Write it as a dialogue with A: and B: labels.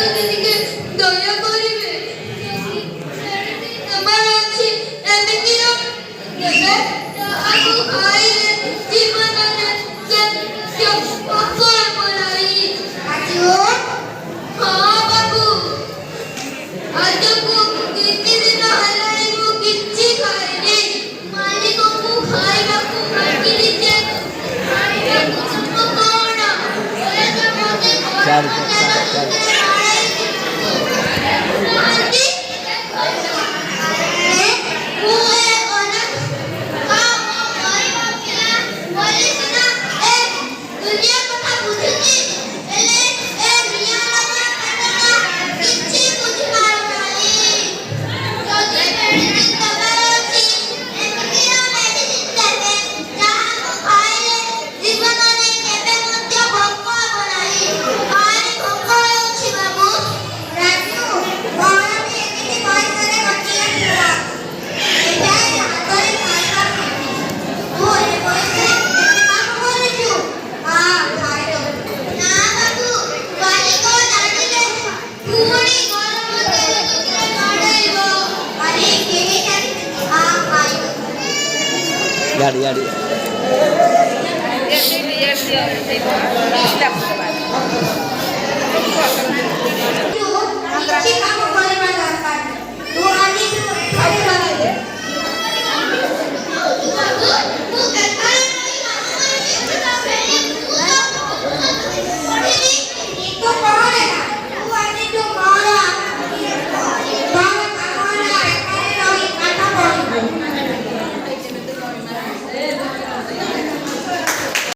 A: দিদিকে দয়া করিবে তোমার আছে এমন নিয়ম দেবে তাহাকে খাইলে জীবনে অপর বলাই আজও হ্যাঁ বাবু আজকে কিতনি দিন হলাই মু কিচ্ছি খাইনি মালিকଙ୍କୁ ଖାଇବାକୁ ମାଗିଲିଯେ ଖାଇବାକୁ ସବୁ କଣ
B: Yadi.